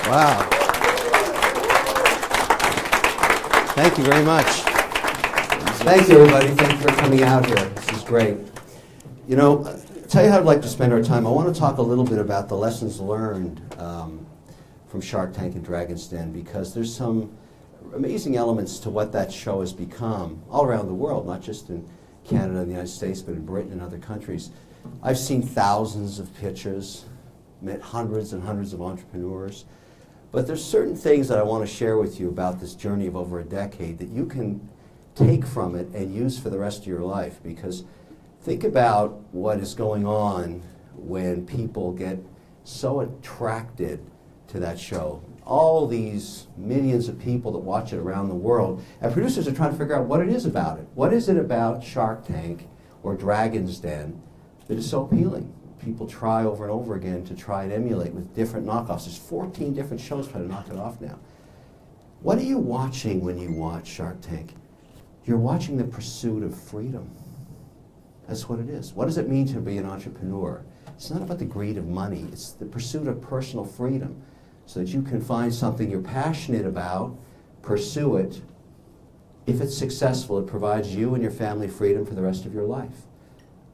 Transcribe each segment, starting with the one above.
Wow. Thank you very much. Thank you, everybody. Thank you for coming out here. This is great. You know, tell you how I'd like to spend our time. I want to talk a little bit about the lessons learned from Shark Tank and Dragon's Den, because there's some amazing elements to what that show has become all around the world, not just in Canada and the United States, but in Britain and other countries. I've seen thousands of pitches, met hundreds and hundreds of entrepreneurs, but there's certain things that I want to share with you about this journey of over a decade that you can take from it and use for the rest of your life. Because think about what is going on when people get so attracted to that show. All these millions of people that watch it around the world, and producers are trying to figure out what it is about it. What is it about Shark Tank or Dragon's Den that is so appealing? People try over and over again to try and emulate with different knockoffs. There's 14 different shows trying to knock it off now. What are you watching when you watch Shark Tank? You're watching the pursuit of freedom. That's what it is. What does it mean to be an entrepreneur? It's not about the greed of money. It's the pursuit of personal freedom, so that you can find something you're passionate about, pursue it. If it's successful, it provides you and your family freedom for the rest of your life.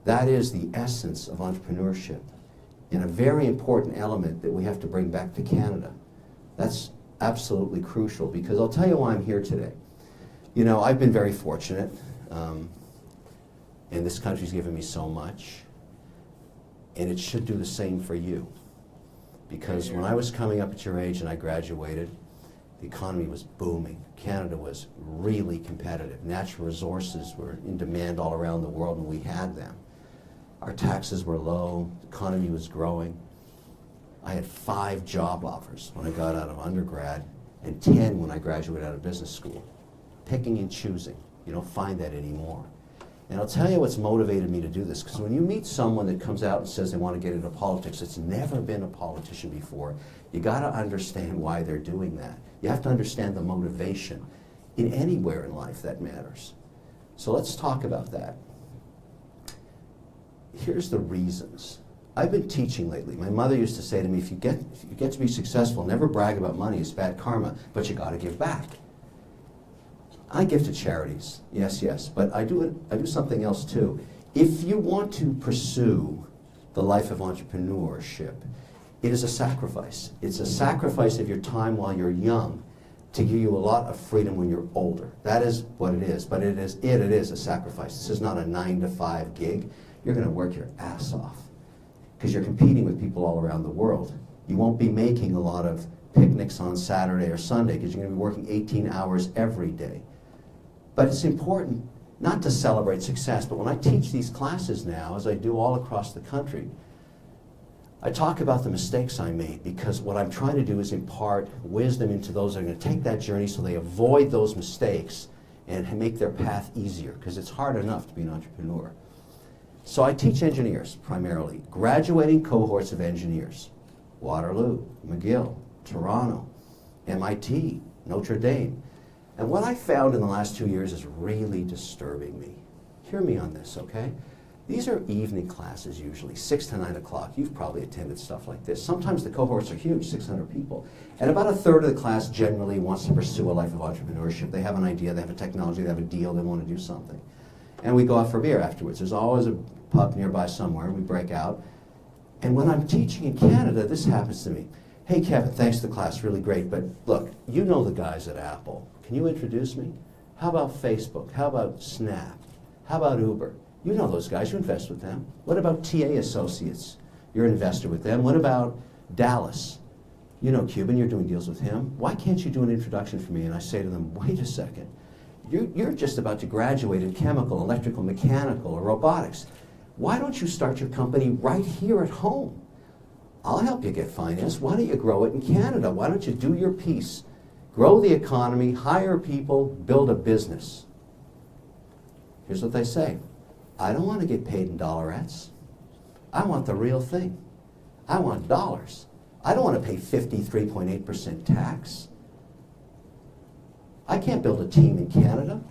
That is the essence of entrepreneurship, and a very important element that we have to bring back to Canada. That's absolutely crucial, because I'll tell you why I'm here today. You know, I've been very fortunate, and this country's given me so much, and it should do the same for you. Because when I was coming up at your age and I graduated, the economy was booming. Canada was really competitive. Natural resources were in demand all around the world, and we had them. Our taxes were low, the economy was growing. I had 5 job offers when I got out of undergrad, and 10 when I graduated out of business school. Picking and choosing. You don't find that anymore. And I'll tell you what's motivated me to do this, because when you meet someone that comes out and says they want to get into politics, that's never been a politician before, you got to understand why they're doing that. You have to understand the motivation in anywhere in life that matters. So let's talk about that. Here's the reasons. I've been teaching lately. My mother used to say to me, if you get to be successful, never brag about money, it's bad karma, but you got to give back. I give to charities, yes, but I do something else too. If you want to pursue the life of entrepreneurship, it is a sacrifice. It's a sacrifice of your time while you're young to give you a lot of freedom when you're older. That is what it is, but it is a sacrifice. This is not a 9-to-5 gig. You're going to work your ass off because you're competing with people all around the world. You won't be making a lot of picnics on Saturday or Sunday because you're going to be working 18 hours every day. But it's important not to celebrate success, but when I teach these classes now, as I do all across the country, I talk about the mistakes I made, because what I'm trying to do is impart wisdom into those that are going to take that journey so they avoid those mistakes and make their path easier, because it's hard enough to be an entrepreneur. So I teach engineers primarily, graduating cohorts of engineers. Waterloo, McGill, Toronto, MIT, Notre Dame. And what I found in the last 2 years is really disturbing me. Hear me on this, okay? These are evening classes usually, 6 to 9 o'clock. You've probably attended stuff like this. Sometimes the cohorts are huge, 600 people. And about a third of the class generally wants to pursue a life of entrepreneurship. They have an idea, they have a technology, they have a deal, they want to do something. And we go out for beer afterwards. There's always a pub nearby somewhere, we break out. And when I'm teaching in Canada, this happens to me. Hey Kevin, thanks for the class, really great, but look, you know the guys at Apple. Can you introduce me? How about Facebook? How about Snap? How about Uber? You know those guys, you invest with them. What about TA Associates? You're an investor with them. What about Dallas? You know Cuban, you're doing deals with him. Why can't you do an introduction for me? And I say to them, wait a second. You're just about to graduate in chemical, electrical, mechanical, or robotics. Why don't you start your company right here at home? I'll help you get financed. Why don't you grow it in Canada? Why don't you do your piece? Grow the economy, hire people, build a business. Here's what they say. I don't want to get paid in dollarettes. I want the real thing. I want dollars. I don't want to pay 53.8% tax. I can't build a team in Canada.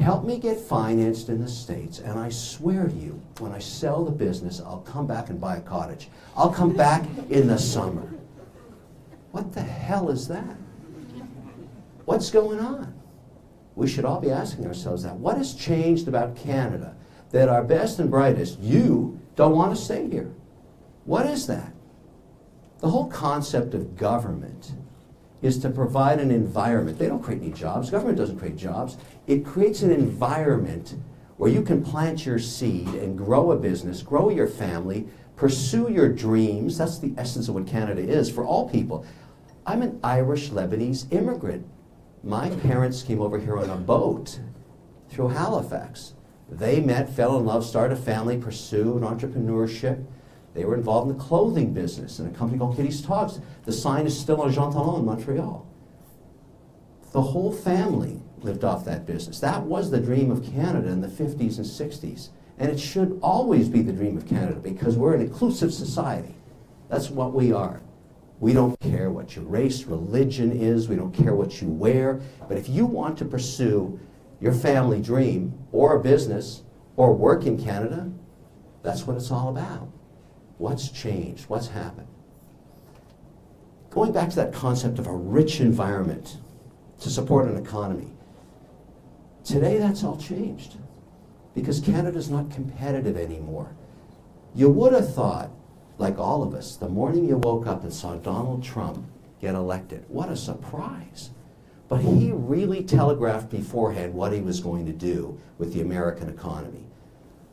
Help me get financed in the States, and I swear to you, when I sell the business, I'll come back and buy a cottage. I'll come back in the summer. What the hell is that? What's going on? We should all be asking ourselves that. What has changed about Canada that our best and brightest, you, don't want to stay here? What is that? The whole concept of government is to provide an environment. They don't create any jobs. Government doesn't create jobs. It creates an environment where you can plant your seed and grow a business, grow your family, pursue your dreams. That's the essence of what Canada is for all people. I'm an Irish-Lebanese immigrant. My parents came over here on a boat through Halifax. They met, fell in love, started a family, pursued entrepreneurship. They were involved in the clothing business in a company called Kitty's Togs. The sign is still on Jean Talon in Montreal. The whole family lived off that business. That was the dream of Canada in the 50s and 60s. And it should always be the dream of Canada because we're an inclusive society. That's what we are. We don't care what your race, religion is. We don't care what you wear. But if you want to pursue your family dream or a business or work in Canada, that's what it's all about. What's changed? What's happened? Going back to that concept of a rich environment to support an economy. Today that's all changed because Canada's not competitive anymore. You would have thought, like all of us, the morning you woke up and saw Donald Trump get elected, what a surprise. But he really telegraphed beforehand what he was going to do with the American economy.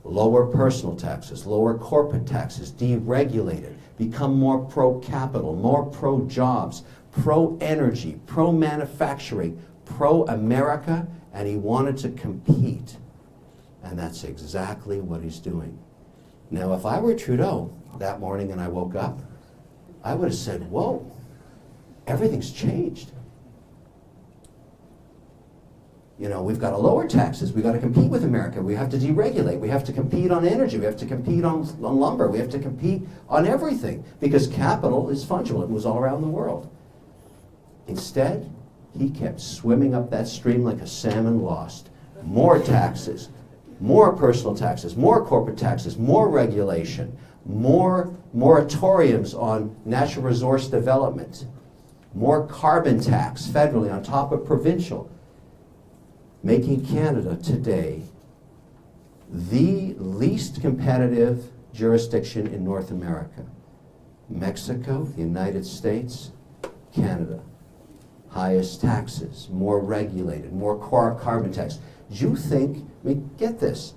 Lower personal taxes, lower corporate taxes, deregulate it, become more pro-capital, more pro-jobs, pro-energy, pro-manufacturing, pro-America, and he wanted to compete. And that's exactly what he's doing. Now, if I were Trudeau that morning and I woke up, I would have said, whoa, everything's changed. You know, we've got to lower taxes. We've got to compete with America. We have to deregulate. We have to compete on energy. We have to compete on lumber. We have to compete on everything because capital is fungible. It moves all around the world. Instead, he kept swimming up that stream like a salmon lost. More taxes, more personal taxes, more corporate taxes, more regulation, more moratoriums on natural resource development, more carbon tax federally on top of provincial, making Canada today the least competitive jurisdiction in North America. Mexico, the United States, Canada. Highest taxes, more regulated, more carbon tax. Do you think, I mean, get this.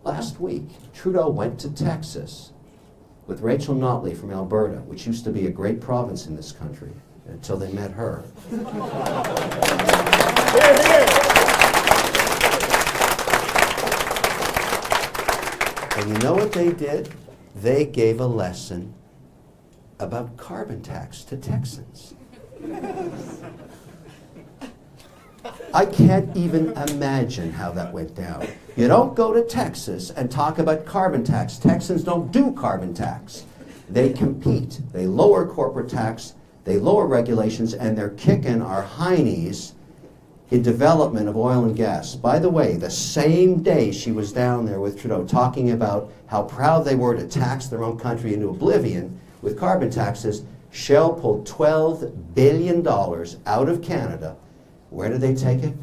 Last week, Trudeau went to Texas with Rachel Notley from Alberta, which used to be a great province in this country, until they met her. Here, here. And you know what they did? They gave a lesson about carbon tax to Texans. I can't even imagine how that went down. You don't go to Texas and talk about carbon tax. Texans don't do carbon tax. They compete. They lower corporate tax, they lower regulations, and they're kicking our heinies in development of oil and gas. By the way, the same day she was down there with Trudeau talking about how proud they were to tax their own country into oblivion with carbon taxes, Shell pulled $12 billion out of Canada. Where did they take it?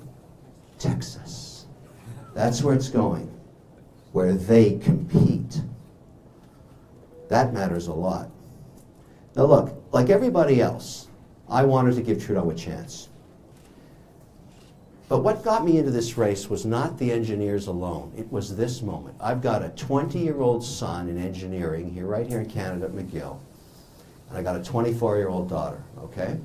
Texas. That's where it's going, where they compete. That matters a lot. Now look, like everybody else, I wanted to give Trudeau a chance. But what got me into this race was not the engineers alone. It was this moment. I've got a 20-year-old son in engineering here, right here in Canada at McGill. And I got a 24-year-old daughter, okay?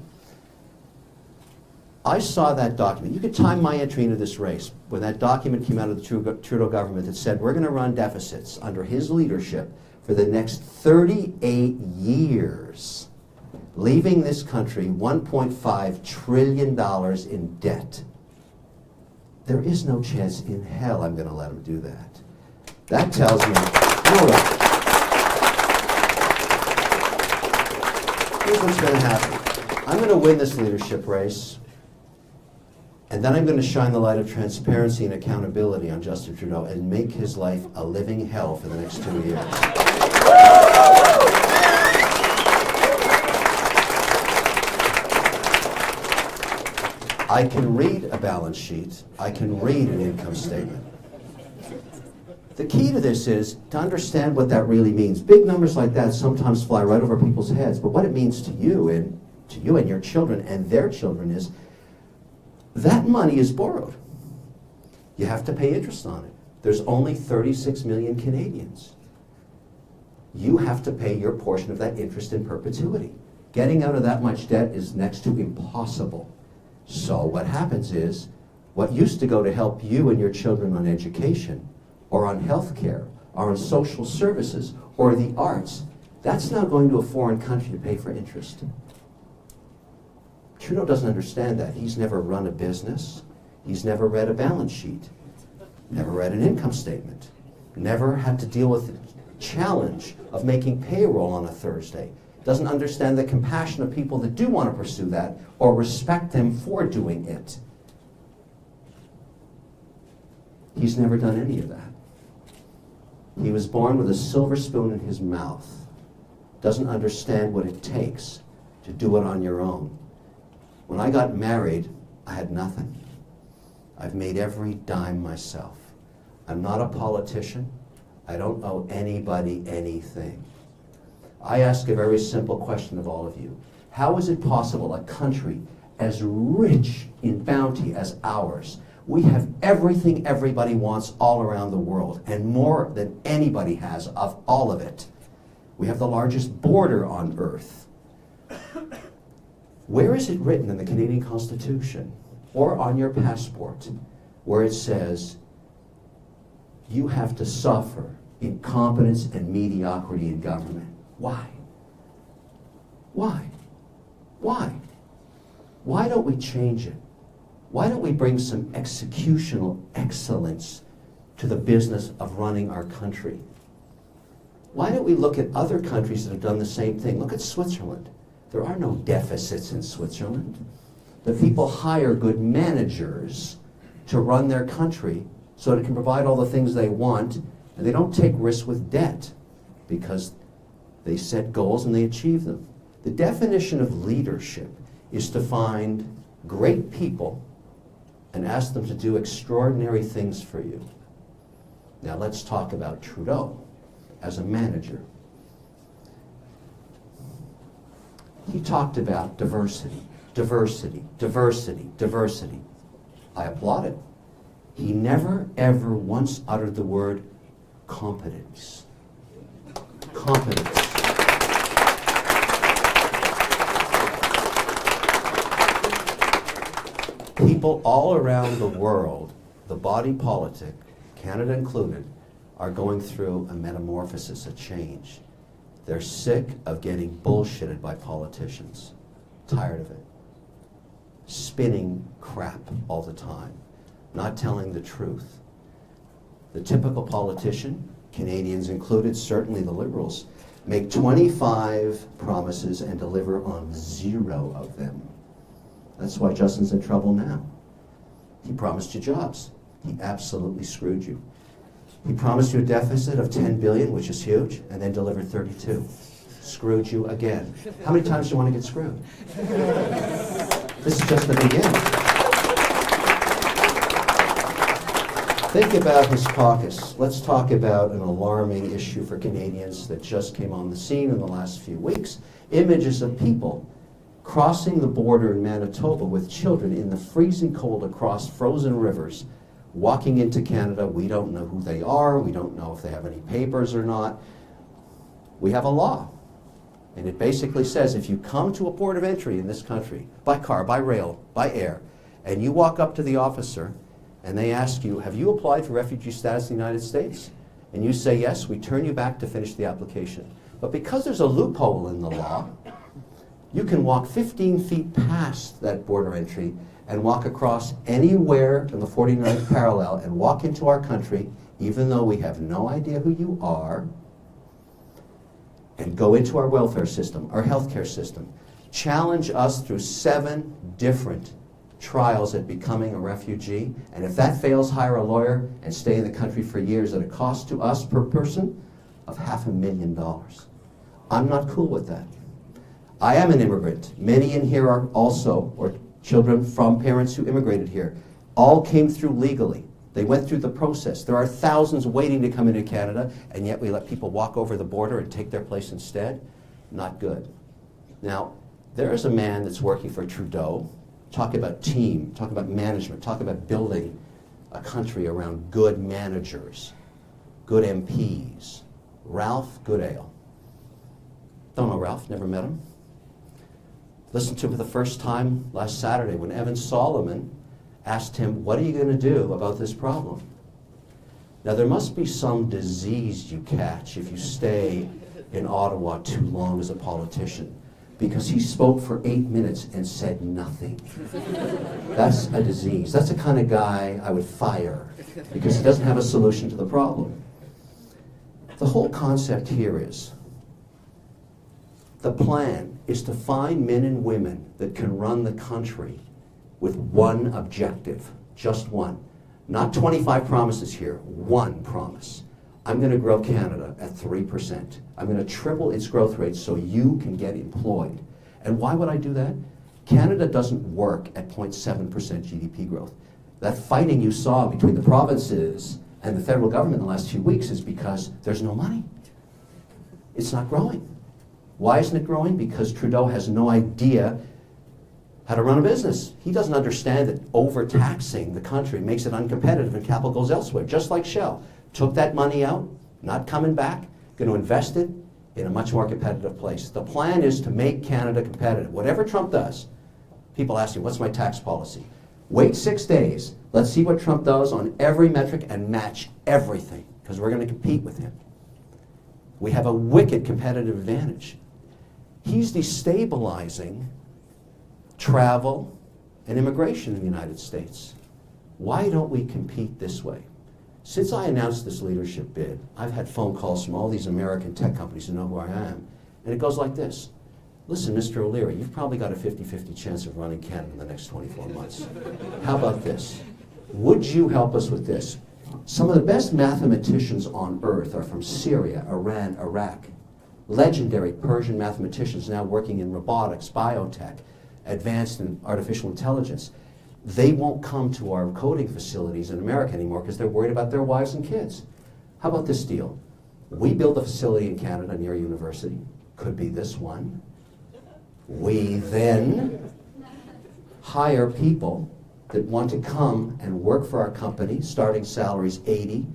I saw that document. You could time my entry into this race when that document came out of the Trudeau government that said we're going to run deficits under his leadership for the next 38 years, leaving this country $1.5 trillion in debt. There is no chance in hell I'm going to let him do that. That tells me, hold on. Here's what's going to happen. I'm going to win this leadership race, and then I'm going to shine the light of transparency and accountability on Justin Trudeau and make his life a living hell for the next 2 years. I can read a balance sheet. I can read an income statement. The key to this is to understand what that really means. Big numbers like that sometimes fly right over people's heads, but what it means to you and your children and their children is that money is borrowed. You have to pay interest on it. There's only 36 million Canadians. You have to pay your portion of that interest in perpetuity. Getting out of that much debt is next to impossible. So what happens is, what used to go to help you and your children on education, or on health care, or on social services, or the arts, that's now going to a foreign country to pay for interest. Trudeau doesn't understand that. He's never run a business. He's never read a balance sheet. Never read an income statement. Never had to deal with the challenge of making payroll on a Thursday. Doesn't understand the compassion of people that do want to pursue that or respect them for doing it. He's never done any of that. He was born with a silver spoon in his mouth. Doesn't understand what it takes to do it on your own. When I got married, I had nothing. I've made every dime myself. I'm not a politician. I don't owe anybody anything. I ask a very simple question of all of you. How is it possible a country as rich in bounty as ours, we have everything everybody wants all around the world, and more than anybody has of all of it. We have the largest border on earth. Where is it written in the Canadian Constitution or on your passport where it says you have to suffer incompetence and mediocrity in government? Why? Why? Why? Why don't we change it? Why don't we bring some executional excellence to the business of running our country? Why don't we look at other countries that have done the same thing? Look at Switzerland. There are no deficits in Switzerland. The people hire good managers to run their country so that it can provide all the things they want, and they don't take risks with debt because they set goals and they achieve them. The definition of leadership is to find great people and ask them to do extraordinary things for you. Now let's talk about Trudeau as a manager. He talked about diversity, diversity, diversity, diversity. I applaud it. He never, ever once uttered the word competence. Competence. People all around the world, the body politic, Canada included, are going through a metamorphosis, a change. They're sick of getting bullshitted by politicians. Tired of it. Spinning crap all the time. Not telling the truth. The typical politician, Canadians included, certainly the Liberals, make 25 promises and deliver on 0 of them. That's why Justin's in trouble now. He promised you jobs. He absolutely screwed you. He promised you a deficit of $10 billion, which is huge, and then delivered 32. Screwed you again. How many times do you want to get screwed? This is just the beginning. Think about his caucus. Let's talk about an alarming issue for Canadians that just came on the scene in the last few weeks. Images of people crossing the border in Manitoba with children in the freezing cold across frozen rivers, walking into Canada. We don't know who they are. We don't know if they have any papers or not. We have a law. And it basically says if you come to a port of entry in this country, by car, by rail, by air, and you walk up to the officer and they ask you, have you applied for refugee status in the United States? And you say yes, we turn you back to finish the application. But because there's a loophole in the law, you can walk 15 feet past that border entry and walk across anywhere in the 49th parallel and walk into our country, even though we have no idea who you are, and go into our welfare system, our healthcare system, challenge us through 7 different trials at becoming a refugee, and if that fails, hire a lawyer and stay in the country for years at a cost to us per person of $500,000. I'm not cool with that. I am an immigrant. Many in here are also, or children from parents who immigrated here, all came through legally. They went through the process. There are thousands waiting to come into Canada, and yet we let people walk over the border and take their place instead? Not good. Now, there is a man that's working for Trudeau. Talk about team, talk about management, talk about building a country around good managers, good MPs. Ralph Goodale. Don't know Ralph, never met him. Listened to him for the first time last Saturday when Evan Solomon asked him, what are you going to do about this problem? Now, there must be some disease you catch if you stay in Ottawa too long as a politician, because he spoke for 8 minutes and said nothing. That's a disease. That's the kind of guy I would fire, because he doesn't have a solution to the problem. The whole concept here is, the plan is to find men and women that can run the country with one objective, just one. Not 25 promises here, one promise. I'm going to grow Canada at 3%. I'm going to triple its growth rate so you can get employed. And why would I do that? Canada doesn't work at 0.7% GDP growth. That fighting you saw between the provinces and the federal government in the last few weeks is because there's no money. It's not growing. Why isn't it growing? Because Trudeau has no idea how to run a business. He doesn't understand that overtaxing the country makes it uncompetitive and capital goes elsewhere, just like Shell. Took that money out, not coming back, going to invest it in a much more competitive place. The plan is to make Canada competitive. Whatever Trump does, people ask me, what's my tax policy? Wait 6 days. Let's see what Trump does on every metric and match everything, because we're going to compete with him. We have a wicked competitive advantage. He's destabilizing travel and immigration in the United States. Why don't we compete this way? Since I announced this leadership bid, I've had phone calls from all these American tech companies who know who I am, and it goes like this. Listen, Mr. O'Leary, you've probably got a 50-50 chance of running Canada in the next 24 months. How about this? Would you help us with this? Some of the best mathematicians on earth are from Syria, Iran, Iraq. Legendary Persian mathematicians now working in robotics, biotech, advanced in artificial intelligence. They won't come to our coding facilities in America anymore because they're worried about their wives and kids. How about this deal? We build a facility in Canada near a university. Could be this one. We then hire people that want to come and work for our company, starting salaries $80,000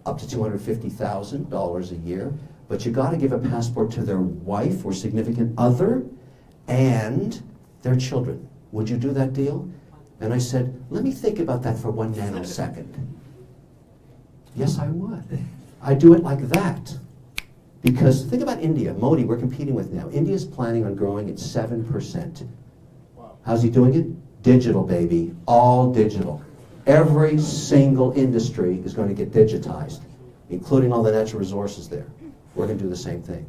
up to $250,000 a year. But you got to give a passport to their wife or significant other and their children. Would you do that deal? And I said, let me think about that for 1 nanosecond. Yes, I would. I do it like that. Because think about India. Modi, we're competing with now. India's planning on growing at 7%. Wow. How's he doing it? Digital, baby. All digital. Every single industry is going to get digitized, including all the natural resources there. We're going to do the same thing.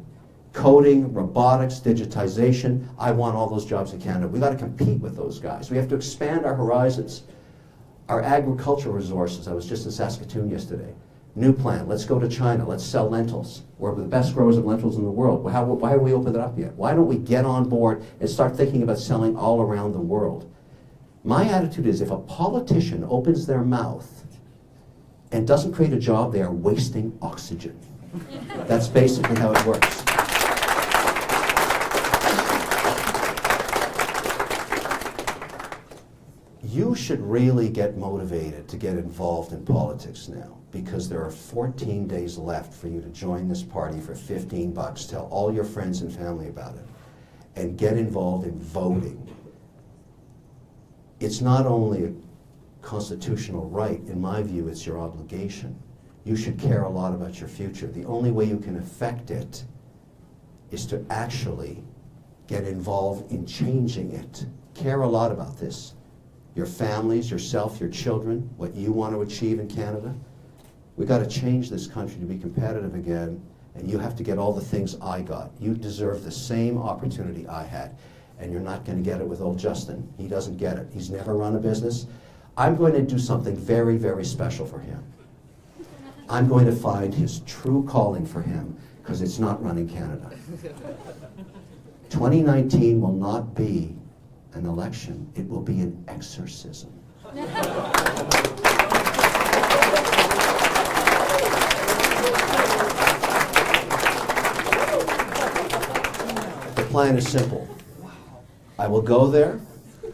Coding, robotics, digitization. I want all those jobs in Canada. We've got to compete with those guys. We have to expand our horizons. Our agricultural resources. I was just in Saskatoon yesterday. New plan. Let's go to China. Let's sell lentils. We're the best growers of lentils in the world. Why haven't we opened it up yet? Why don't we get on board and start thinking about selling all around the world? My attitude is if a politician opens their mouth and doesn't create a job, they are wasting oxygen. That's basically how it works. You should really get motivated to get involved in politics now, because there are 14 days left for you to join this party for $15. Tell all your friends and family about it, and get involved in voting. It's not only a constitutional right, in my view, it's your obligation. You should care a lot about your future. The only way you can affect it is to actually get involved in changing it. Care a lot about this. Your families, yourself, your children, what you want to achieve in Canada. We've got to change this country to be competitive again, and you have to get all the things I got. You deserve the same opportunity I had, and you're not going to get it with old Justin. He doesn't get it. He's never run a business. I'm going to do something very, very special for him. I'm going to find his true calling for him, because it's not running Canada. 2019 will not be an election. It will be an exorcism. The plan is simple. I will go there.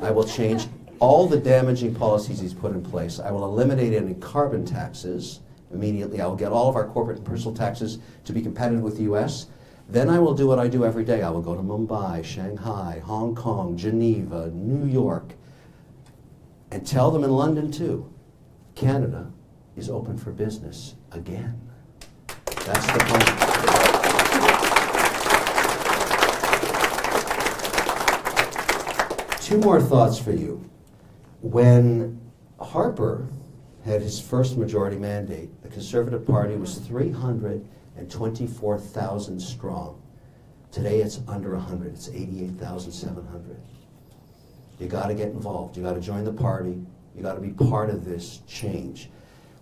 I will change all the damaging policies he's put in place. I will eliminate any carbon taxes immediately. I will get all of our corporate and personal taxes to be competitive with the US. Then I will do what I do every day. I will go to Mumbai, Shanghai, Hong Kong, Geneva, New York, and tell them in London too, Canada is open for business again. That's the plan. Two more thoughts for you. When Harper had his first majority mandate, the Conservative Party was 324,000 strong. Today it's under 100. It's 88,700. You got to get involved. You got to join the party. You got to be part of this change.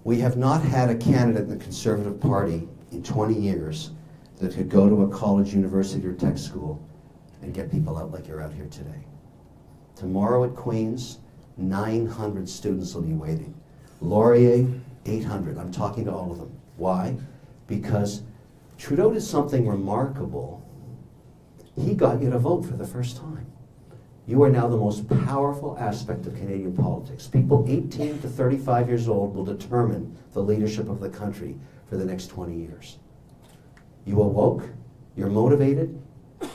We have not had a candidate in the Conservative Party in 20 years that could go to a college, university, or tech school and get people out like you're out here today. Tomorrow at Queen's, 900 students will be waiting. Laurier, 800. I'm talking to all of them. Why? Because Trudeau did something remarkable. He got you to vote for the first time. You are now the most powerful aspect of Canadian politics. People 18 to 35 years old will determine the leadership of the country for the next 20 years. You awoke, you're motivated,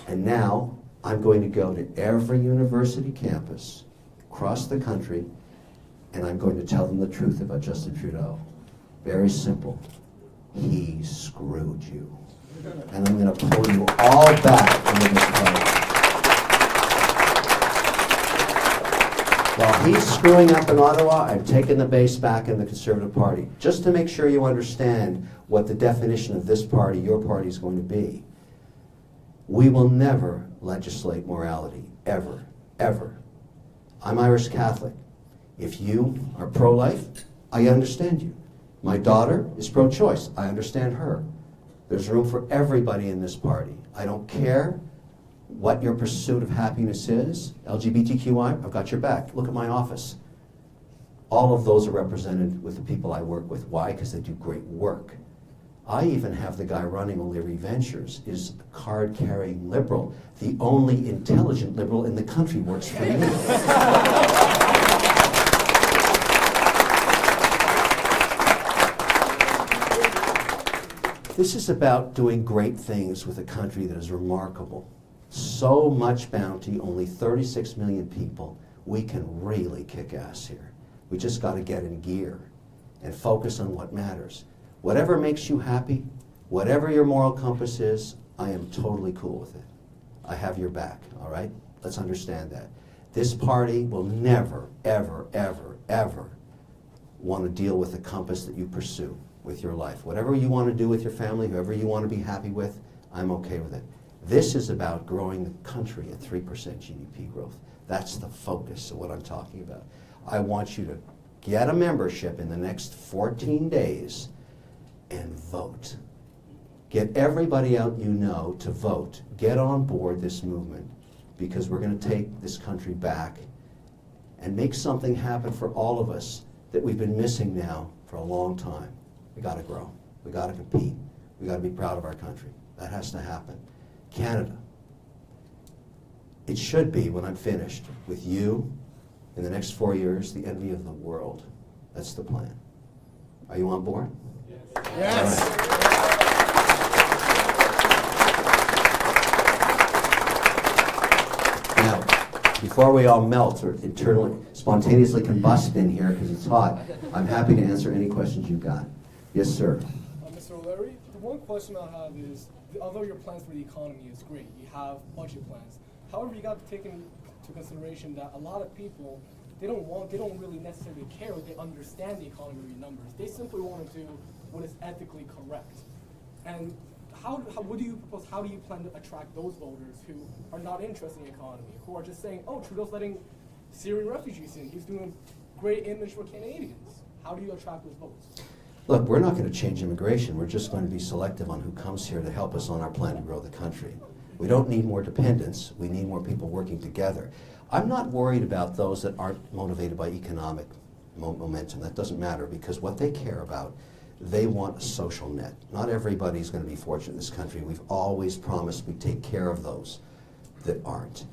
and now I'm going to go to every university campus across the country, and I'm going to tell them the truth about Justin Trudeau. Very simple. He screwed you. And I'm going to pull you all back into this party. While he's screwing up in Ottawa, I'm taking the base back in the Conservative Party. Just to make sure you understand what the definition of this party, your party, is going to be. We will never legislate morality, ever, ever. I'm Irish Catholic. If you are pro-life, I understand you. My daughter is pro-choice. I understand her. There's room for everybody in this party. I don't care what your pursuit of happiness is. LGBTQI, I've got your back. Look at my office. All of those are represented with the people I work with. Why? Because they do great work. I even have the guy running O'Leary Ventures is a card-carrying liberal. The only intelligent liberal in the country works for me. This is about doing great things with a country that is remarkable. So much bounty, only 36 million people. We can really kick ass here. We just got to get in gear and focus on what matters. Whatever makes you happy, whatever your moral compass is, I am totally cool with it. I have your back, all right? Let's understand that. This party will never, ever, ever, ever want to deal with the compass that you pursue with your life. Whatever you want to do with your family, whoever you want to be happy with, I'm okay with it. This is about growing the country at 3% GDP growth. That's the focus of what I'm talking about. I want you to get a membership in the next 14 days and vote. Get everybody out you know to vote. Get on board this movement, because we're going to take this country back and make something happen for all of us that we've been missing now for a long time. We got to grow. We got to compete. We got to be proud of our country. That has to happen. Canada. It should be, when I'm finished with you in the next 4 years, the envy of the world. That's the plan. Are you on board? Yes. Now, before we all melt or internally, spontaneously combust in here because it's hot, I'm happy to answer any questions you've got. Yes, sir. Mr. O'Leary, the one question I have is, although your plans for the economy is great, you have budget plans. However, you got to take into consideration that a lot of people, they don't really necessarily care what they understand the economy numbers. They simply want to do what is ethically correct. And what do you propose? How do you plan to attract those voters who are not interested in the economy, who are just saying, "Oh, Trudeau's letting Syrian refugees in. He's doing a great image for Canadians." How do you attract those votes? Look, we're not going to change immigration. We're just going to be selective on who comes here to help us on our plan to grow the country. We don't need more dependents. We need more people working together. I'm not worried about those that aren't motivated by economic momentum. That doesn't matter, because what they care about, they want a social net. Not everybody's going to be fortunate in this country. We've always promised we take care of those that aren't.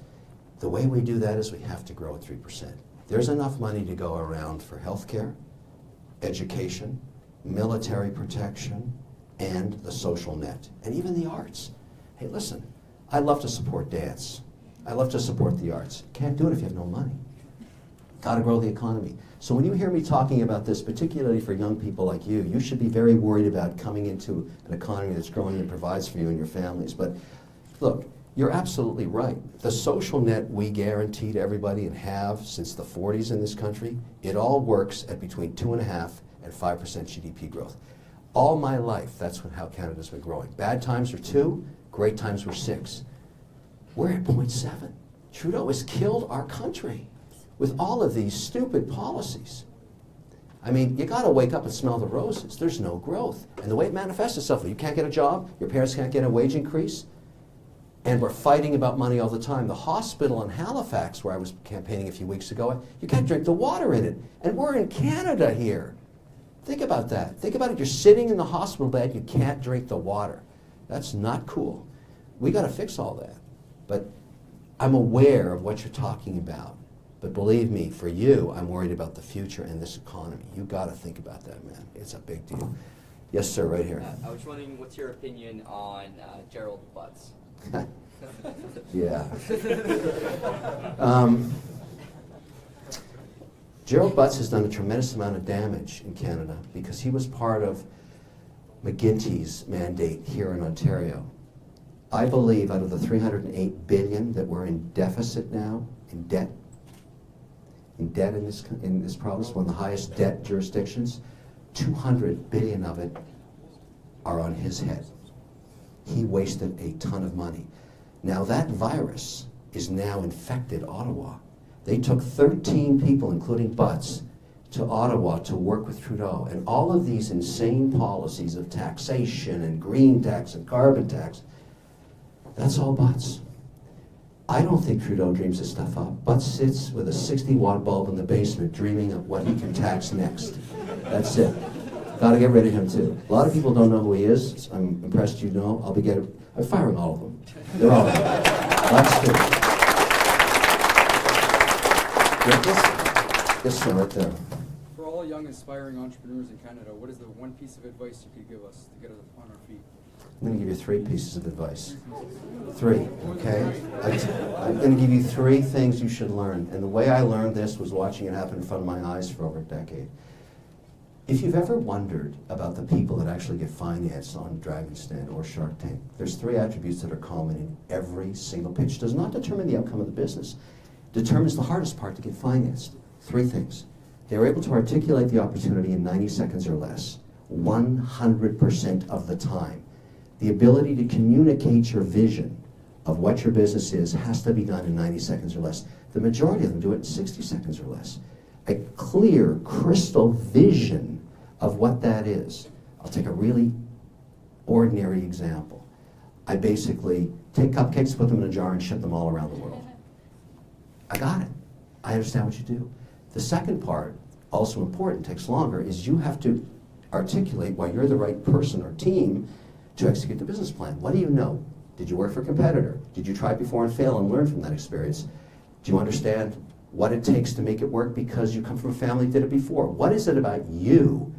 The way we do that is we have to grow at 3%. There's enough money to go around for healthcare, education, military protection, and the social net, and even the arts. Hey, listen, I love to support dance. I love to support the arts. Can't do it if you have no money. Got to grow the economy. So when you hear me talking about this, particularly for young people like you should be very worried about coming into an economy that's growing and provides for you and your families. But look, you're absolutely right. The social net we guarantee to everybody and have since the 40s in this country, it all works at between 2.5% and 5% GDP growth. All my life, that's how Canada's been growing. Bad times were 2, great times were 6. We're at 0.7. Trudeau has killed our country with all of these stupid policies. I mean, you gotta wake up and smell the roses. There's no growth. And the way it manifests itself, you can't get a job, your parents can't get a wage increase, and we're fighting about money all the time. The hospital in Halifax, where I was campaigning a few weeks ago, you can't drink the water in it. And we're in Canada here. Think about that. Think about it. You're sitting in the hospital bed, you can't drink the water. That's not cool. We gotta fix all that. But I'm aware of what you're talking about. But believe me, for you, I'm worried about the future and this economy. You got to think about that, man. It's a big deal. Yes, sir, right here. I was wondering, what's your opinion on Gerald Butts? Yeah. Gerald Butts has done a tremendous amount of damage in Canada because he was part of McGuinty's mandate here in Ontario. I believe out of the $308 billion that we're in deficit now, in debt in this province, one of the highest debt jurisdictions, $200 billion of it are on his head. He wasted a ton of money. Now that virus is now infected Ottawa. They took 13 people, including Butts, to Ottawa to work with Trudeau. And all of these insane policies of taxation and green tax and carbon tax, that's all Butts. I don't think Trudeau dreams this stuff up. Butts sits with a 60-watt bulb in the basement dreaming of what he can tax next. That's it. Got to get rid of him too. A lot of people don't know who he is. I'm impressed you know. I'm firing all of them. They're all of them. Butts too. Yes, sir, right there. For all young aspiring entrepreneurs in Canada, what is the one piece of advice you could give us to get us on our feet? I'm going to give you 3 pieces of advice. 3, okay? I'm going to give you 3 things you should learn. And the way I learned this was watching it happen in front of my eyes for over a decade. If you've ever wondered about the people that actually get financed on Dragon's Den or Shark Tank, there's 3 attributes that are common in every single pitch. It does not determine the outcome of the business. It determines the hardest part to get financed. 3 things. They were able to articulate the opportunity in 90 seconds or less, 100% of the time. The ability to communicate your vision of what your business is has to be done in 90 seconds or less. The majority of them do it in 60 seconds or less. A clear, crystal vision of what that is. I'll take a really ordinary example. I basically take cupcakes, put them in a jar, and ship them all around the world. I got it. I understand what you do. The second part, also important, takes longer, is you have to articulate why you're the right person or team to execute the business plan. What do you know? Did you work for a competitor? Did you try before and fail and learn from that experience? Do you understand what it takes to make it work because you come from a family that did it before? What is it about you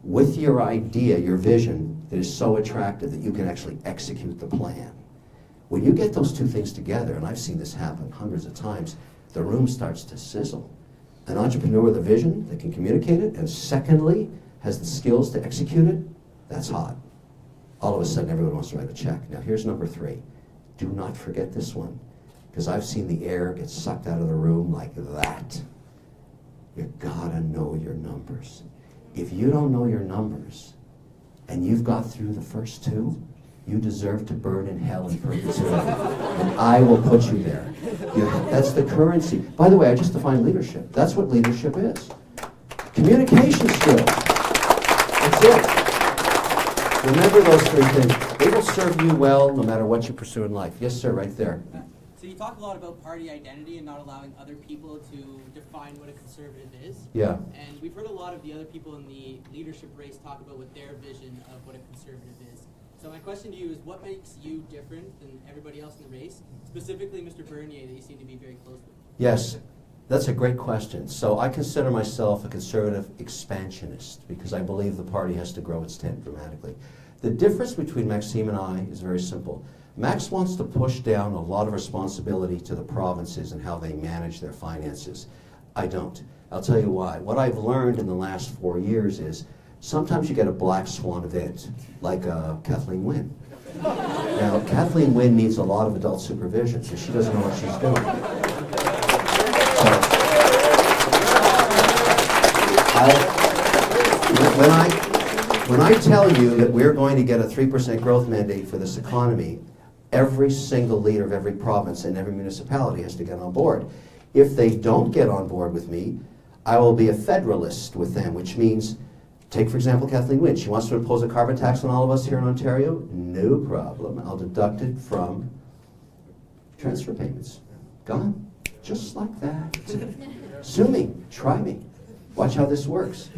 with your idea, your vision, that is so attractive that you can actually execute the plan? When you get those 2 things together, and I've seen this happen hundreds of times, the room starts to sizzle. An entrepreneur with a vision that can communicate it, and secondly, has the skills to execute it, that's hot. All of a sudden, everyone wants to write a check. Now, here's number 3. Do not forget this one, because I've seen the air get sucked out of the room like that. You gotta know your numbers. If you don't know your numbers, and you've got through the first 2, you deserve to burn in hell in perpetuity. And I will put you there. That's the currency. By the way, I just defined leadership. That's what leadership is. Communication skills. That's it. Remember those three things. They will serve you well no matter what you pursue in life. Yes, sir, right there. So you talk a lot about party identity and not allowing other people to define what a conservative is. Yeah. And we've heard a lot of the other people in the leadership race talk about what their vision of what a conservative is. So my question to you is, what makes you different than everybody else in the race, specifically Mr. Bernier, that you seem to be very close with? Yes, that's a great question. So I consider myself a conservative expansionist because I believe the party has to grow its tent dramatically. The difference between Maxime and I is very simple. Max wants to push down a lot of responsibility to the provinces and how they manage their finances. I don't. I'll tell you why. What I've learned in the last 4 years is sometimes you get a black swan event, like Kathleen Wynne. Now, Kathleen Wynne needs a lot of adult supervision because she doesn't know what she's doing. So, when I tell you that we're going to get a 3% growth mandate for this economy, every single leader of every province and every municipality has to get on board. If they don't get on board with me, I will be a federalist with them, which means, take for example Kathleen Wynne. She wants to impose a carbon tax on all of us here in Ontario. No problem. I'll deduct it from transfer payments. Gone. Just like that. Sue me. Try me. Watch how this works.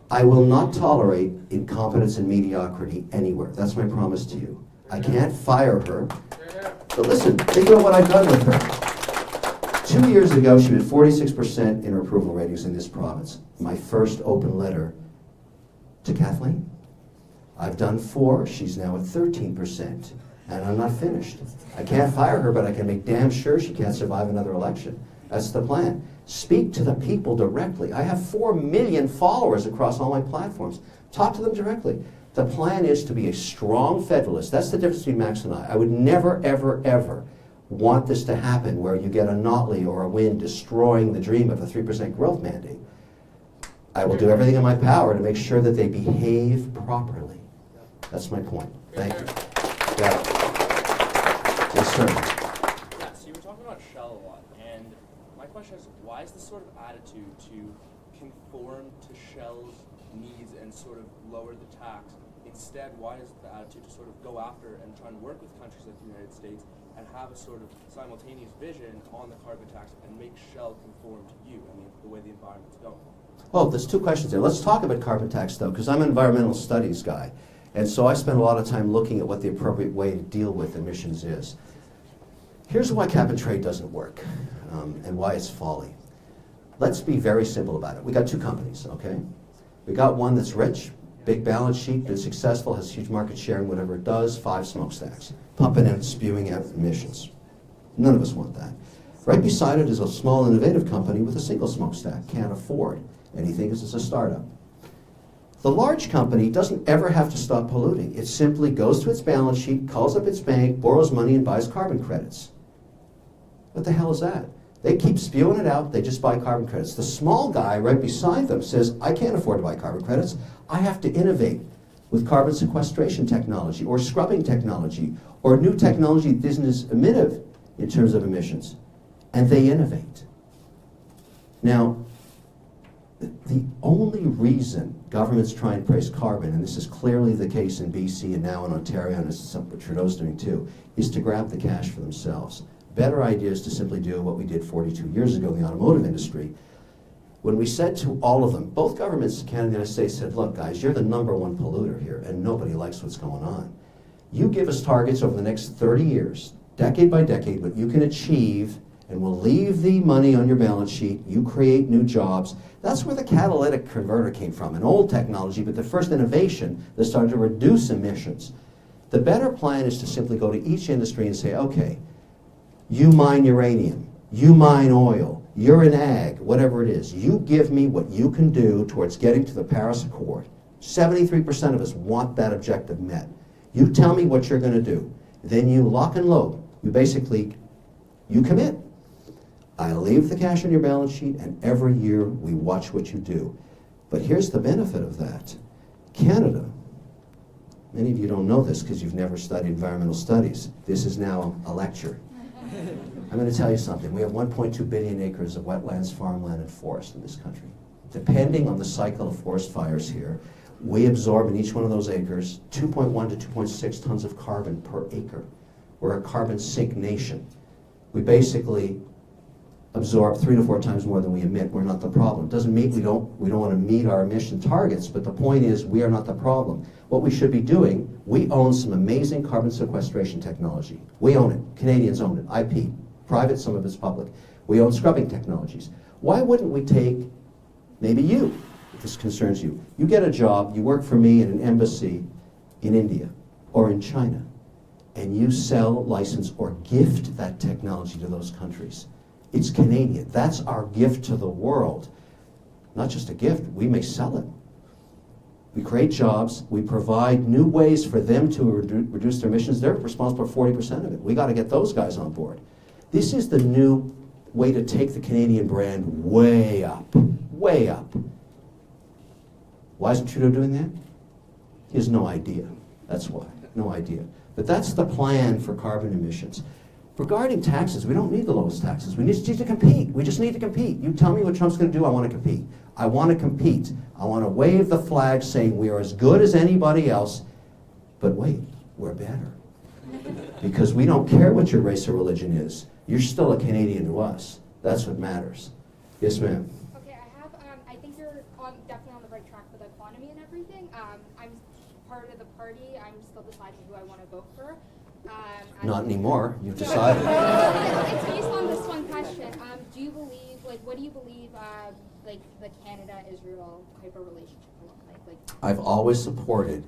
I will not tolerate incompetence and mediocrity anywhere. That's my promise to you. I can't fire her. But listen, think about what I've done with her. 2 years ago, she had 46% in her approval ratings in this province. My first open letter to Kathleen. I've done 4. She's now at 13%. And I'm not finished. I can't fire her, but I can make damn sure she can't survive another election. That's the plan. Speak to the people directly. I have 4 million followers across all my platforms. Talk to them directly. The plan is to be a strong federalist. That's the difference between Max and I. I would never, ever, ever want this to happen where you get a Notley or a Wynne destroying the dream of a 3% growth mandate. I will do everything in my power to make sure that they behave properly. That's my point. Thank you. Yeah. Yes, sir. Yeah, so you were talking about Shell a lot, and my question is, why is this sort of attitude to conform to Shell's needs and sort of lower the tax? Instead, why is the attitude to sort of go after and try and work with countries like the United States and have a sort of simultaneous vision on the carbon tax and make Shell conform to you, I mean, the way the environment's going? Well, there's 2 questions there. Let's talk about carbon tax, though, because I'm an environmental studies guy. And so I spend a lot of time looking at what the appropriate way to deal with emissions is. Here's why cap and trade doesn't work and why it's folly. Let's be very simple about it. We got 2 companies, okay? We got one that's rich, big balance sheet, been successful, has huge market share in whatever it does, 5 smokestacks, pumping out, spewing out emissions. None of us want that. Right beside it is a small innovative company with a single smokestack, can't afford anything because it's a startup. The large company doesn't ever have to stop polluting. It simply goes to its balance sheet, calls up its bank, borrows money, and buys carbon credits. What the hell is that? They keep spewing it out, they just buy carbon credits. The small guy right beside them says, I can't afford to buy carbon credits. I have to innovate with carbon sequestration technology or scrubbing technology or new technology that isn't as emissive in terms of emissions. And they innovate. Now, the only reason governments try and price carbon, and this is clearly the case in BC and now in Ontario, and it's something Trudeau's doing too, is to grab the cash for themselves. Better idea is to simply do what we did 42 years ago in the automotive industry. When we said to all of them, both governments, Canada and the United States, said, look guys, you're the #1 polluter here and nobody likes what's going on. You give us targets over the next 30 years, decade by decade, what you can achieve, and we'll leave the money on your balance sheet, you create new jobs. That's where the catalytic converter came from, an old technology, but the first innovation that started to reduce emissions. The better plan is to simply go to each industry and say, okay, you mine uranium, you mine oil, you're in ag, whatever it is. You give me what you can do towards getting to the Paris Accord. 73% of us want that objective met. You tell me what you're going to do. Then you lock and load. You commit. I leave the cash on your balance sheet, and every year we watch what you do. But here's the benefit of that. Canada, many of you don't know this because you've never studied environmental studies. This is now a lecture. I'm going to tell you something. We have 1.2 billion acres of wetlands, farmland, and forest in this country. Depending on the cycle of forest fires here, We absorb in each one of those acres 2.1 to 2.6 tons of carbon per acre. We're a carbon sink nation. We basically absorb 3 to 4 times more than we emit. We're not the problem. Doesn't mean we don't want to meet our emission targets, but the point is we are not the problem. What we should be doing, we own some amazing carbon sequestration technology. We own it. Canadians own it. IP. Private, some of it's public. We own scrubbing technologies. Why wouldn't we take, maybe you, if this concerns you, you get a job, you work for me in an embassy in India or in China, and you sell, license, or gift that technology to those countries. It's Canadian. That's our gift to the world. Not just a gift, we may sell it. We create jobs, we provide new ways for them to reduce their emissions. They're responsible for 40% of it. We got to get those guys on board. This is the new way to take the Canadian brand way up, way up. Why isn't Trudeau doing that? He has no idea. That's why, no idea. But that's the plan for carbon emissions. Regarding taxes, we don't need the lowest taxes. We just need to compete. We just need to compete. You tell me what Trump's going to do, I want to compete. I want to compete. I want to wave the flag saying we are as good as anybody else, but wait, we're better. Because we don't care what your race or religion is. You're still a Canadian to us. That's what matters. Yes, ma'am. Okay, I think you're definitely on the right track for the economy and everything. I'm part of the party. I'm still deciding who I want to vote for. Not anymore. You've decided. It's based on this one question. Do you believe, what do you believe, the Canada-Israel type of relationship will look like? I've always supported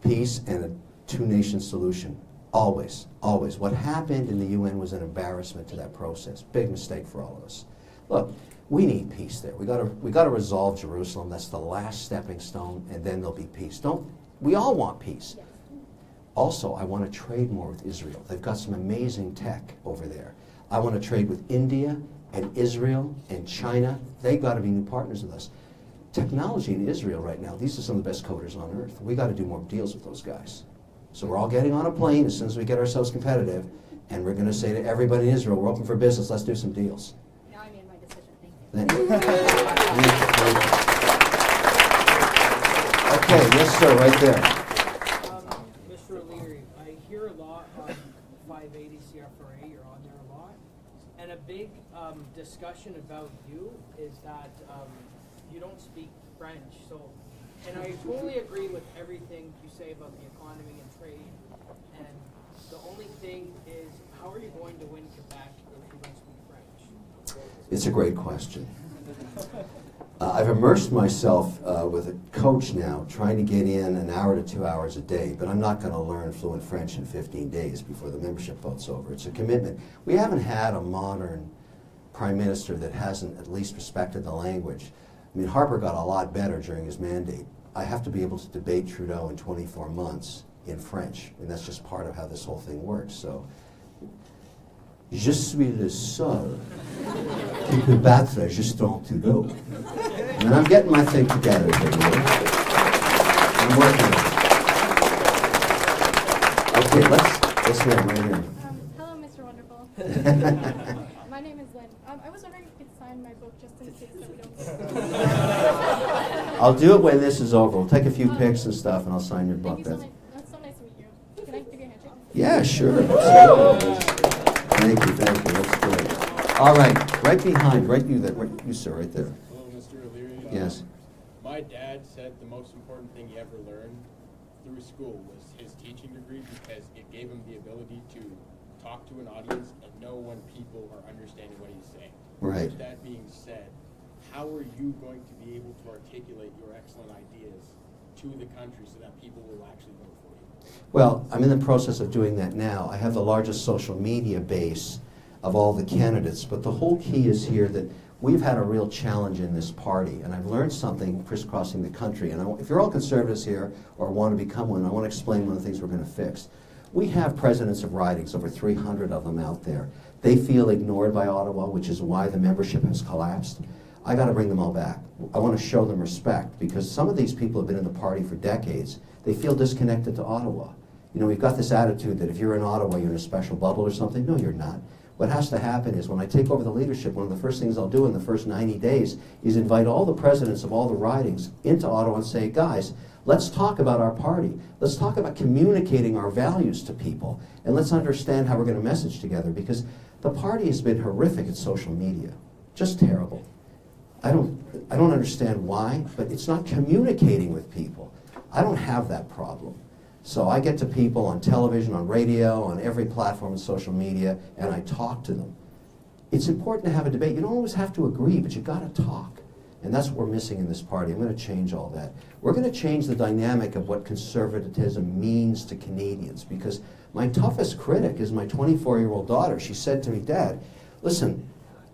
peace and a two-nation solution. Always, always. What happened in the UN was an embarrassment to that process. Big mistake for all of us. Look, we need peace there. We got to resolve Jerusalem. That's the last stepping stone, and then there'll be peace. We all want peace. Yes. Also, I want to trade more with Israel. They've got some amazing tech over there. I want to trade with India and Israel and China. They've got to be new partners with us. Technology in Israel right now, these are some of the best coders on earth. We got to do more deals with those guys. So we're all getting on a plane as soon as we get ourselves competitive, and we're going to say to everybody in Israel, we're open for business, let's do some deals. Now I made my decision. Thank you. Okay, yes sir, right there. Mr. O'Leary, I hear a lot on 580 CFRA, you're on there a lot, and a big discussion about you is that you don't speak French. So, and I totally agree with everything you say about the economy and trade, and the only thing is, how are you going to win Quebec if you don't speak French? It's a great question. I've immersed myself with a coach now, trying to get in an hour to 2 hours a day, but I'm not going to learn fluent French in 15 days before the membership vote's over. It's a commitment. We haven't had a modern prime minister that hasn't at least respected the language. I mean, Harper got a lot better during his mandate. I have to be able to debate Trudeau in 24 months in French, and that's just part of how this whole thing works. So, je suis le seul qui peut battre Justin Trudeau. And I'm getting my thing together here. I'm working on it. Okay, let's hear it right here. Hello, Mr. Wonderful. My name is Lynn. I was wondering if you could sign my book just in case that we don't. I'll do it when this is over. We'll take a few pics and stuff, and I'll sign your book. Thank you so much. That's so nice to meet you. Can I give you a handshake? Yeah, sure. Thank you, that's great. All right, right behind, right you sir, right there. Hello, Mr. O'Leary. Yes. My dad said the most important thing he ever learned through school was his teaching degree because it gave him the ability to talk to an audience and know when people are understanding what he's saying. Right. With that being said, how are you going to be able to articulate your excellent ideas to the country so that people will actually vote for you? Well, I'm in the process of doing that now. I have the largest social media base of all the candidates, but the whole key is here that we've had a real challenge in this party, and I've learned something crisscrossing the country. And if you're all conservatives here or want to become one, I want to explain one of the things we're going to fix. We have presidents of ridings, over 300 of them out there. They feel ignored by Ottawa, which is why the membership has collapsed. I got to bring them all back. I want to show them respect, because some of these people have been in the party for decades. They feel disconnected to Ottawa. You know, we've got this attitude that if you're in Ottawa, you're in a special bubble or something. No, you're not. What has to happen is when I take over the leadership, one of the first things I'll do in the first 90 days is invite all the presidents of all the ridings into Ottawa and say, guys, Let's talk about our party. Let's talk about communicating our values to people. And let's understand how we're going to message together, because the party has been horrific at social media. Just terrible. I don't understand why, but it's not communicating with people. I don't have that problem. So I get to people on television, on radio, on every platform in social media, and I talk to them. It's important to have a debate. You don't always have to agree, but you've got to talk. And that's what we're missing in this party. I'm going to change all that. We're going to change the dynamic of what conservatism means to Canadians, because my toughest critic is my 24-year-old daughter. She said to me, Dad, listen,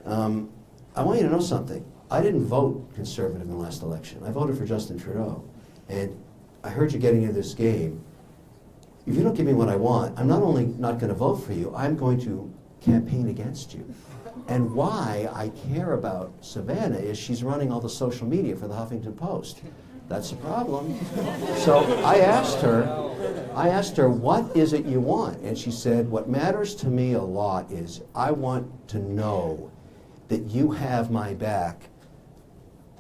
I want you to know something. I didn't vote conservative in the last election. I voted for Justin Trudeau. And I heard you getting into this game. If you don't give me what I want, I'm not only not going to vote for you, I'm going to campaign against you. And why I care about Savannah is she's running all the social media for the Huffington Post. That's a problem. So I asked her, what is it you want? And she said, what matters to me a lot is I want to know that you have my back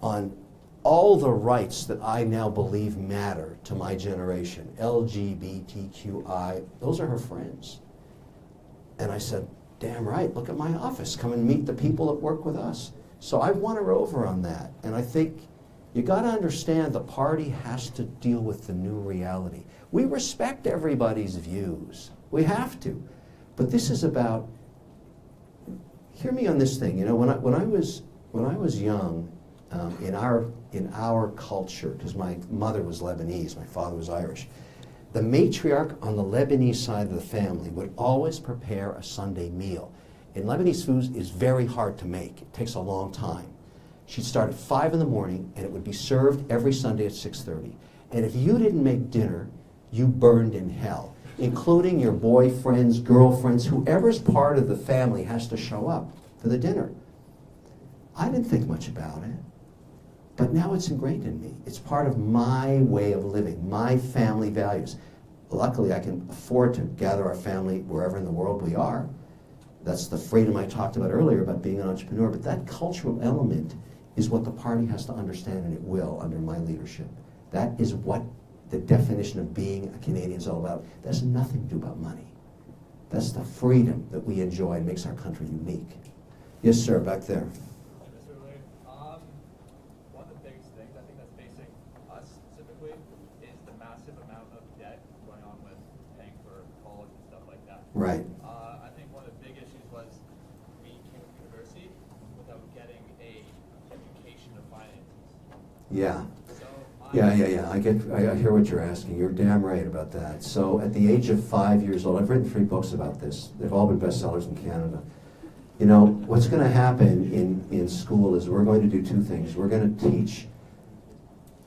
on all the rights that I now believe matter to my generation, LGBTQI, those are her friends. And I said, damn right, look at my office, come and meet the people that work with us. So I won her over on that. And I think you got to understand the party has to deal with the new reality. We respect everybody's views. We have to. But this is about, hear me on this thing, you know, when I was young, in our culture, because my mother was Lebanese, my father was Irish, the matriarch on the Lebanese side of the family would always prepare a Sunday meal. And Lebanese food is very hard to make. It takes a long time. She'd start at 5 in the morning, and it would be served every Sunday at 6:30. And if you didn't make dinner, you burned in hell, including your boyfriends, girlfriends, whoever's part of the family has to show up for the dinner. I didn't think much about it. But now it's ingrained in me. It's part of my way of living, my family values. Luckily, I can afford to gather our family wherever in the world we are. That's the freedom I talked about earlier about being an entrepreneur. But that cultural element is what the party has to understand, and it will under my leadership. That is what the definition of being a Canadian is all about. That has nothing to do about money. That's the freedom that we enjoy and makes our country unique. Yes, sir, back there. Right. I think one of the big issues was we came to university without getting a education of finances. Yeah. I hear what you're asking. You're damn right about that. So at the age of 5 years old, I've written 3 books about this. They've all been bestsellers in Canada. You know, what's going to happen in school is we're going to do 2 things. We're going to teach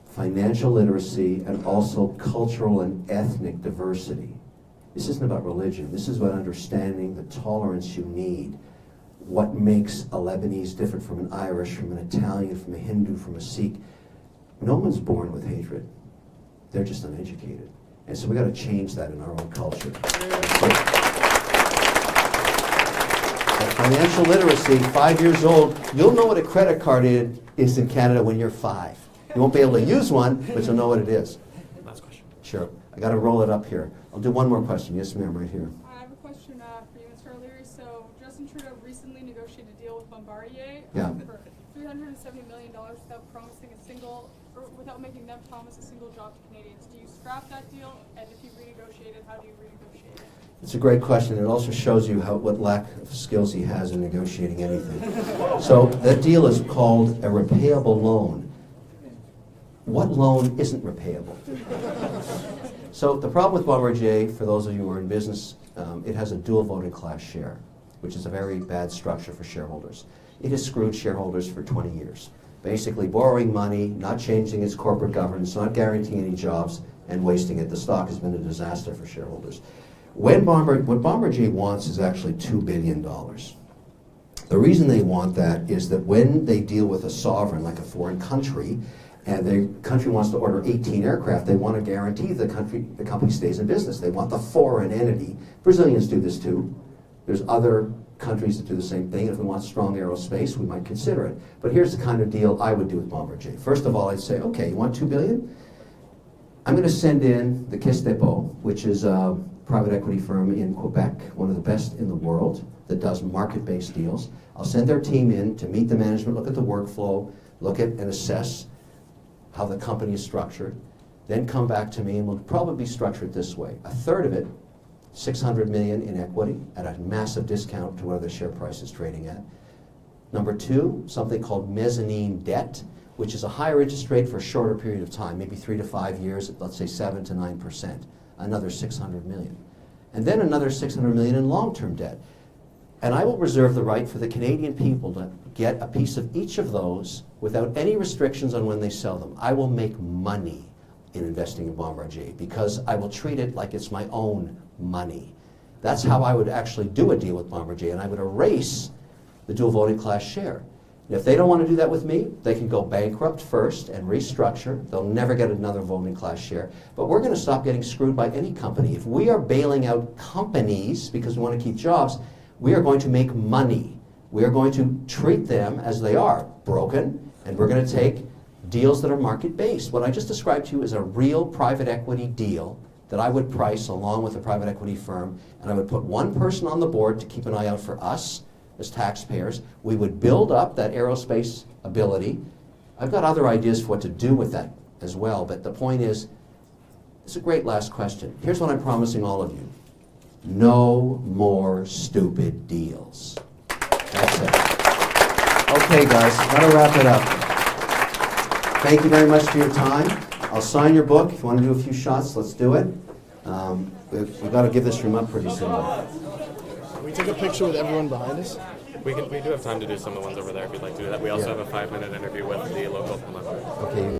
financial literacy and also cultural and ethnic diversity. This isn't about religion. This is about understanding the tolerance you need. What makes a Lebanese different from an Irish, from an Italian, from a Hindu, from a Sikh. No one's born with hatred. They're just uneducated. And so we got to change that in our own culture. Financial literacy, 5 years old, you'll know what a credit card is in Canada when you're 5. You won't be able to use one, but you'll know what it is. Last question. Sure. I got to roll it up here. I'll do one more question. Yes, ma'am, right here. I have a question for you, Mr. O'Leary. So Justin Trudeau recently negotiated a deal with Bombardier for $370 million without making them promise a single job to Canadians. Do you scrap that deal? And if you renegotiate it, how do you renegotiate it? It's a great question. It also shows you what lack of skills he has in negotiating anything. So that deal is called a repayable loan. What loan isn't repayable? So the problem with Bombardier, for those of you who are in business, it has a dual voting class share, which is a very bad structure for shareholders. It has screwed shareholders for 20 years. Basically borrowing money, not changing its corporate governance, not guaranteeing any jobs, and wasting it. The stock has been a disaster for shareholders. What Bombardier wants is actually $2 billion. The reason they want that is that when they deal with a sovereign, like a foreign country, and the country wants to order 18 aircraft, they want to guarantee the company stays in business. They want the foreign entity. Brazilians do this too. There's other countries that do the same thing. If we want strong aerospace, we might consider it. But here's the kind of deal I would do with Bombardier. First of all, I'd say, okay, you want $2 billion? I'm going to send in the Caisse Depot, which is a private equity firm in Quebec, one of the best in the world that does market-based deals. I'll send their team in to meet the management, look at the workflow, look at and assess how the company is structured, then come back to me, and we'll probably structure it this way. A third of it, 600 million in equity at a massive discount to where the share price is trading at. Number two, something called mezzanine debt, which is a higher interest rate for a shorter period of time, maybe 3 to 5 years, let's say 7 to 9%, another 600 million. And then another 600 million in long-term debt. And I will reserve the right for the Canadian people to get a piece of each of those without any restrictions on when they sell them. I will make money in investing in Bombardier because I will treat it like it's my own money. That's how I would actually do a deal with Bombardier, and I would erase the dual voting class share. And if they don't want to do that with me, they can go bankrupt first and restructure. They'll never get another voting class share. But we're going to stop getting screwed by any company. If we are bailing out companies because we want to keep jobs, we are going to make money. We are going to treat them as they are, broken, and we're going to take deals that are market-based. What I just described to you is a real private equity deal that I would price along with a private equity firm, and I would put one person on the board to keep an eye out for us as taxpayers. We would build up that aerospace ability. I've got other ideas for what to do with that as well, but the point is, it's a great last question. Here's what I'm promising all of you. No more stupid deals. That's it. Okay, guys, gotta wrap it up. Thank you very much for your time. I'll sign your book. If you want to do a few shots, let's do it. We've got to give this room up pretty soon. Can we take a picture with everyone behind us? We do have time to do some of the ones over there if you'd like to do that. We also have a 5-minute interview with the local. Okay.